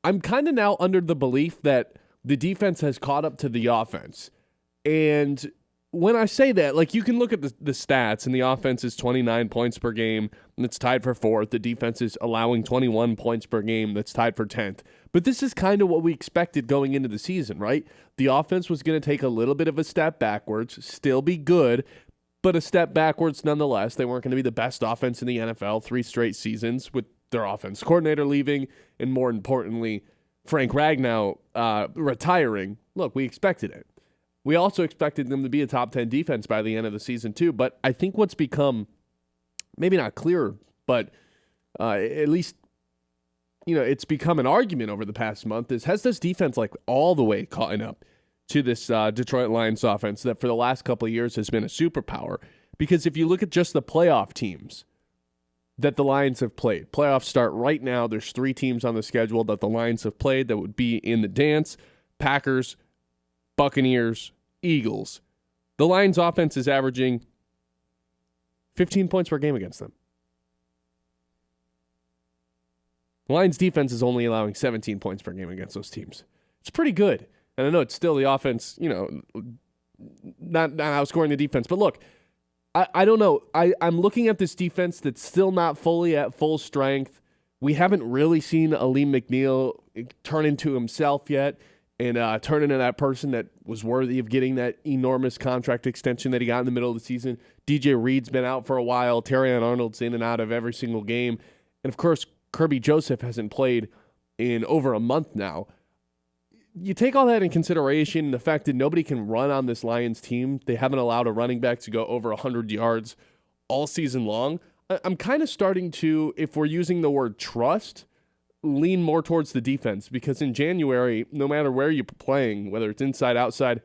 I'm kind of now under the belief that the defense has caught up to the offense. And when I say that, like, you can look at the stats, and the offense is 29 points per game, and it's tied for 4th. The defense is allowing 21 points per game, that's tied for 10th. But this is kind of what we expected going into the season, right? The offense was going to take a little bit of a step backwards, still be good, but a step backwards nonetheless. They weren't going to be the best offense in the NFL 3 straight seasons with their offense coordinator leaving, and more importantly, Frank Ragnow retiring. Look, we expected it. We also expected them to be a top 10 defense by the end of the season too, but I think what's become maybe not clearer, but at least, it's become an argument over the past month is, has this defense like all the way caught up to this Detroit Lions offense that for the last couple of years has been a superpower? Because if you look at just the playoff teams that the Lions have played, playoffs start right now. There's 3 teams on the schedule that the Lions have played that would be in the dance: Packers, Buccaneers, Eagles. The Lions offense is averaging 15 points per game against them. The Lions defense is only allowing 17 points per game against those teams. It's pretty good. And I know it's still the offense, not outscoring the defense. But look, I don't know. I'm looking at this defense that's still not fully at full strength. We haven't really seen Aleem McNeil turn into himself yet and turn into that person that was worthy of getting that enormous contract extension that he got in the middle of the season. DJ Reed's been out for a while. Terrion Arnold's in and out of every single game. And, of course, Kirby Joseph hasn't played in over a month now. You take all that in consideration, the fact that nobody can run on this Lions team. They haven't allowed a running back to go over 100 yards all season long. I'm kind of starting to, if we're using the word trust, lean more towards the defense, because in January, no matter where you're playing, whether it's inside, outside,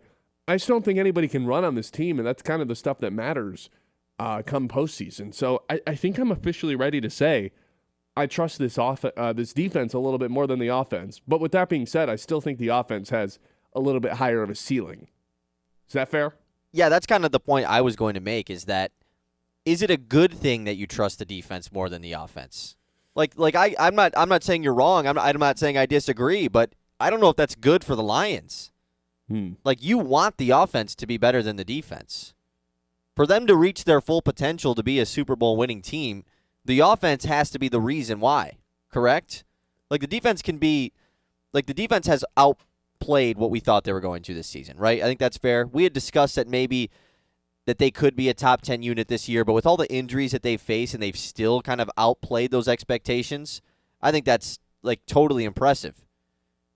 I just don't think anybody can run on this team, and that's kind of the stuff that matters come postseason. So I think I'm officially ready to say I trust this defense a little bit more than the offense. But with that being said, I still think the offense has a little bit higher of a ceiling. Is that fair? Yeah, that's kind of the point I was going to make, is it a good thing that you trust the defense more than the offense? I'm not saying you're wrong. I'm not saying I disagree, but I don't know if that's good for the Lions. Like, you want the offense to be better than the defense. For them to reach their full potential to be a Super Bowl winning team, the offense has to be the reason why, correct? The defense has outplayed what we thought they were going to this season, right? I think that's fair. We had discussed that maybe that they could be a top 10 unit this year, but with all the injuries that they've faced and they've still kind of outplayed those expectations, I think that's totally impressive.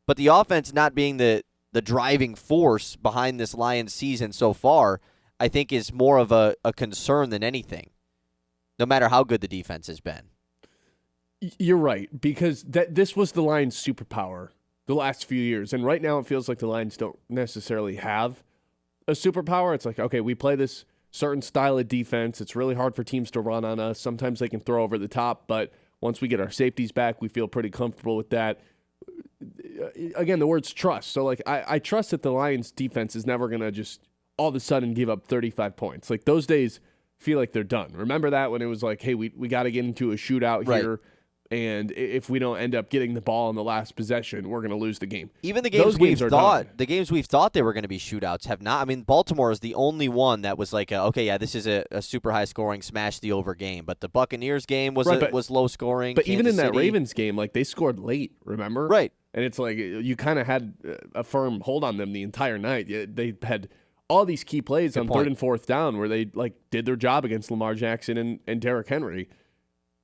But the offense not being the driving force behind this Lions season so far, I think is more of a concern than anything, no matter how good the defense has been. You're right, because this was the Lions' superpower the last few years, and right now it feels like the Lions don't necessarily have a superpower. It's like, okay, we play this certain style of defense. It's really hard for teams to run on us. Sometimes they can throw over the top, but once we get our safeties back, we feel pretty comfortable with that. Again, the word's trust. So, I trust that the Lions' defense is never going to just all of a sudden give up 35 points. Those days feel like they're done. Remember that when it was like, hey, we got to get into a shootout here, and if we don't end up getting the ball in the last possession, we're going to lose the game. Even the games we've thought they were going to be shootouts have not. I mean, Baltimore is the only one that was like, this is a super high scoring, smash the over game. But the Buccaneers game was was low scoring. But even in that City. Ravens game, they scored late. Remember? Right. And it's like you kind of had a firm hold on them the entire night. They had all these key plays on 3rd and 4th down where they did their job against Lamar Jackson and Derrick Henry.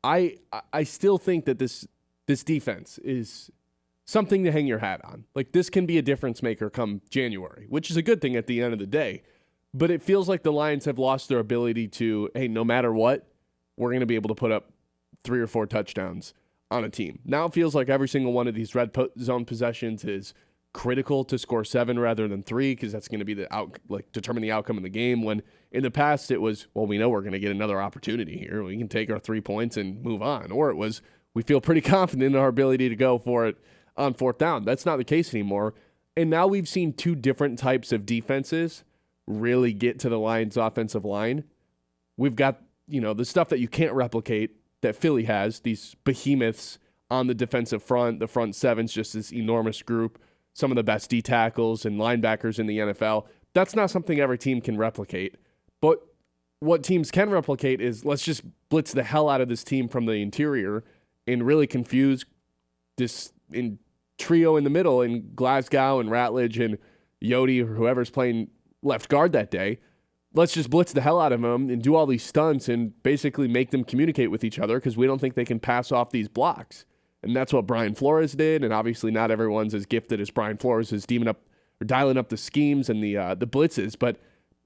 I still think that this defense is something to hang your hat on. This can be a difference maker come January, which is a good thing at the end of the day. But it feels like the Lions have lost their ability to, hey, no matter what, we're going to be able to put up 3 or 4 touchdowns on a team. Now it feels like every single one of these red zone possessions is critical to score 7 rather than 3, because that's going to be determine the outcome of the game. When in the past it was, well, we know we're going to get another opportunity here. We can take our 3 points and move on. Or it was, we feel pretty confident in our ability to go for it on 4th down. That's not the case anymore. And now we've seen 2 different types of defenses really get to the Lions' offensive line. We've got, the stuff that you can't replicate that Philly has, these behemoths on the defensive front. The front seven's just this enormous group, some of the best D tackles and linebackers in the NFL. That's not something every team can replicate. But what teams can replicate is let's just blitz the hell out of this team from the interior and really confuse this in trio in the middle in Glasgow and Ratledge and Yodi or whoever's playing left guard that day. Let's just blitz the hell out of them and do all these stunts and basically make them communicate with each other because we don't think they can pass off these blocks. And that's what Brian Flores did, and obviously not everyone's as gifted as Brian Flores is dialing up the schemes and the blitzes, but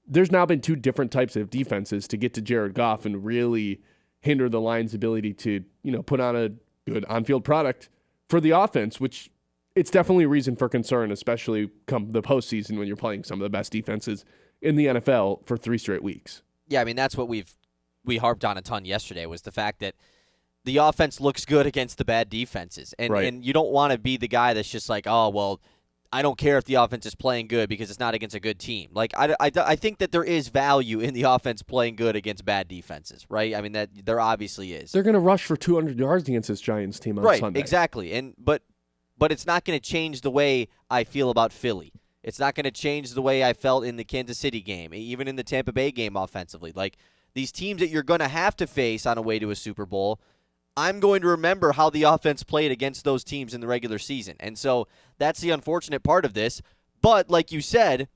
there's now been two different types of defenses to get to Jared Goff and really hinder the Lions' ability to, put on a good on-field product for the offense, which it's definitely a reason for concern, especially come the postseason when you're playing some of the best defenses in the NFL for 3 straight weeks. Yeah, I mean, that's what we harped on a ton yesterday was the fact that the offense looks good against the bad defenses. And, right. And you don't want to be the guy that's just like, oh, well, I don't care if the offense is playing good because it's not against a good team. Like, I think that there is value in the offense playing good against bad defenses, right? I mean, that there obviously is. They're going to rush for 200 yards against this Giants team on Sunday. Right, exactly. But it's not going to change the way I feel about Philly. It's not going to change the way I felt in the Kansas City game, even in the Tampa Bay game offensively. Like, these teams that you're going to have to face on a way to a Super Bowl, I'm going to remember how the offense played against those teams in the regular season. And so that's the unfortunate part of this. But like you said,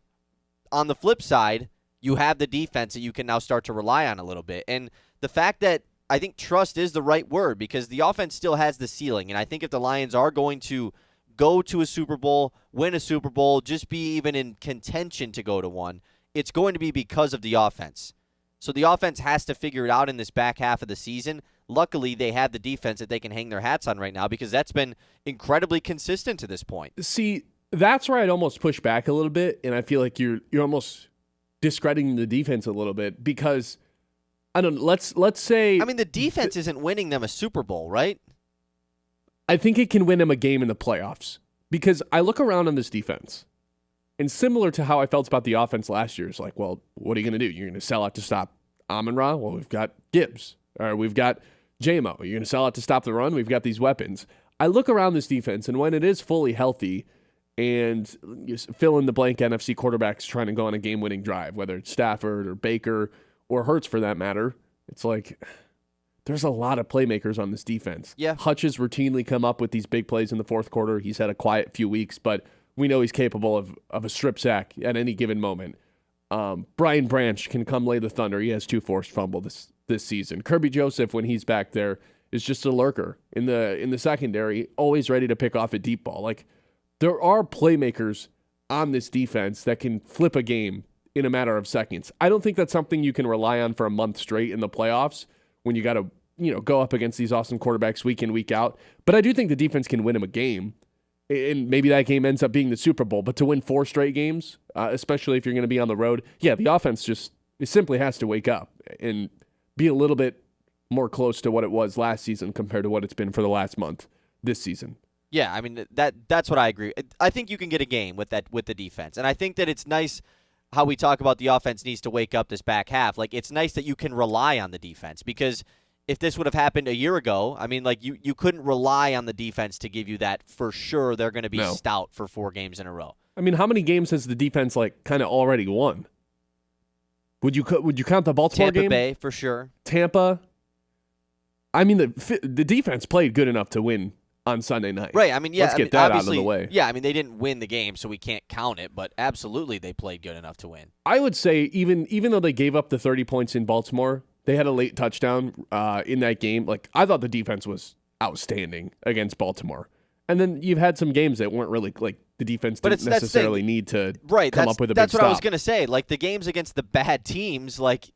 on the flip side, you have the defense that you can now start to rely on a little bit. And the fact that I think trust is the right word because the offense still has the ceiling. And I think if the Lions are going to go to a Super Bowl, win a Super Bowl, just be even in contention to go to one, it's going to be because of the offense. So the offense has to figure it out in this back half of the season. Luckily, they have the defense that they can hang their hats on right now because that's been incredibly consistent to this point. See, that's where I'd almost push back a little bit, and I feel like you're almost discrediting the defense a little bit because I don't. Let's say. I mean, the defense isn't winning them a Super Bowl, right? I think it can win them a game in the playoffs because I look around on this defense, and similar to how I felt about the offense last year, it's like, well, what are you going to do? You're going to sell out to stop Amon-Ra? Well, we've got Gibbs. Or we've got J-Mo. You're going to sell out to stop the run? We've got these weapons. I look around this defense, and when it is fully healthy and you fill in the blank NFC quarterbacks trying to go on a game-winning drive, whether it's Stafford or Baker or Hurts for that matter, it's like there's a lot of playmakers on this defense. Yeah. Hutch has routinely come up with these big plays in the fourth quarter. He's had a quiet few weeks, but we know he's capable of a strip sack at any given moment. Brian Branch can come lay the thunder. He has 2 forced fumbles this season. Kirby Joseph, when he's back there, is just a lurker in the secondary, always ready to pick off a deep ball. Like, there are playmakers on this defense that can flip a game in a matter of seconds. I don't think that's something you can rely on for a month straight in the playoffs when you got to go up against these awesome quarterbacks week in, week out. But I do think the defense can win him a game. And maybe that game ends up being the Super Bowl. But to win 4 straight games, especially if you're going to be on the road, yeah, the offense it simply has to wake up and be a little bit more close to what it was last season compared to what it's been for the last month this season. Yeah, I mean, that's what I agree. I think you can get a game with the defense. And I think that it's nice how we talk about the offense needs to wake up this back half. Like, it's nice that you can rely on the defense because if this would have happened a year ago, I mean, like you couldn't rely on the defense to give you that for sure they're going to be stout for 4 games in a row. I mean, how many games has the defense kind of already won? Would you count the Baltimore game? Tampa Bay for sure. Tampa. I mean, the defense played good enough to win on Sunday night. Right. I mean, yeah. Let's get that out of the way. Yeah. I mean, they didn't win the game, so we can't count it. But absolutely, they played good enough to win. I would say even though they gave up the 30 points in Baltimore, they had a late touchdown in that game. Like, I thought the defense was outstanding against Baltimore. And then you've had some games that weren't really, like, the defense didn't necessarily need to come up with a big stop. That's what I was going to say. Like, the games against the bad teams, like,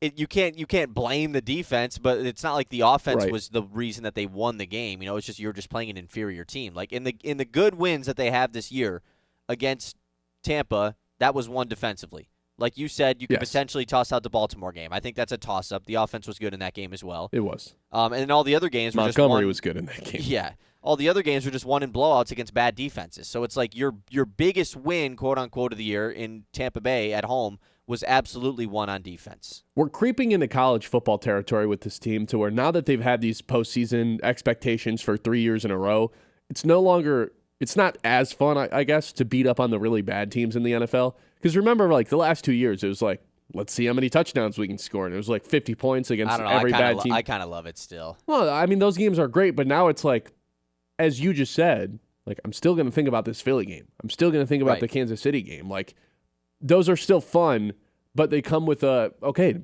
you can't blame the defense, but it's not like the offense was the reason that they won the game. It's just you're just playing an inferior team. Like, in the good wins that they have this year against Tampa, that was won defensively. Like you said, you could potentially toss out the Baltimore game. I think that's a toss-up. The offense was good in that game as well. It was. And then all the other games were Montgomery was good in that game. Yeah. All the other games were just won in blowouts against bad defenses. So it's like your biggest win, quote-unquote, of the year in Tampa Bay at home was absolutely won on defense. We're creeping into college football territory with this team to where now that they've had these postseason expectations for 3 years in a row, it's not as fun, I guess, to beat up on the really bad teams in the NFL. Because remember, like, the last 2 years, it was like, let's see how many touchdowns we can score. And it was like 50 points against every bad team. I kind of love it still. Well, I mean, those games are great, but now it's like, as you just said, like, I'm still going to think about this Philly game. I'm still going to think about the Kansas City game. Like, those are still fun, but they come with okay,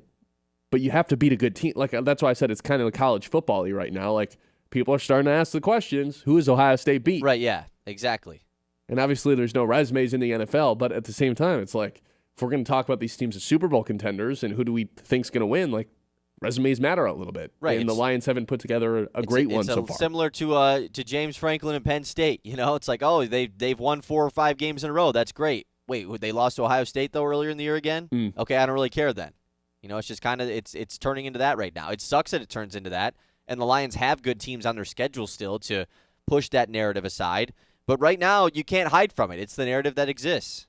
but you have to beat a good team. Like, that's why I said it's kind of college football-y right now. Like, people are starting to ask the questions, who is Ohio State beat? Right, yeah, exactly. And obviously there's no resumes in the NFL, but at the same time, it's like, if we're going to talk about these teams as Super Bowl contenders and who do we think's going to win, like, resumes matter a little bit. Right. And the Lions haven't put together a great one so far. Similar to James Franklin and Penn State. You know, it's like, oh, they've won 4 or 5 games in a row. That's great. Wait, they lost to Ohio State, though, earlier in the year again? Okay, I don't really care then. You know, it's just kind of it's turning into that right now. It sucks that it turns into that, and the Lions have good teams on their schedule still to push that narrative aside. But right now, you can't hide from it. It's the narrative that exists.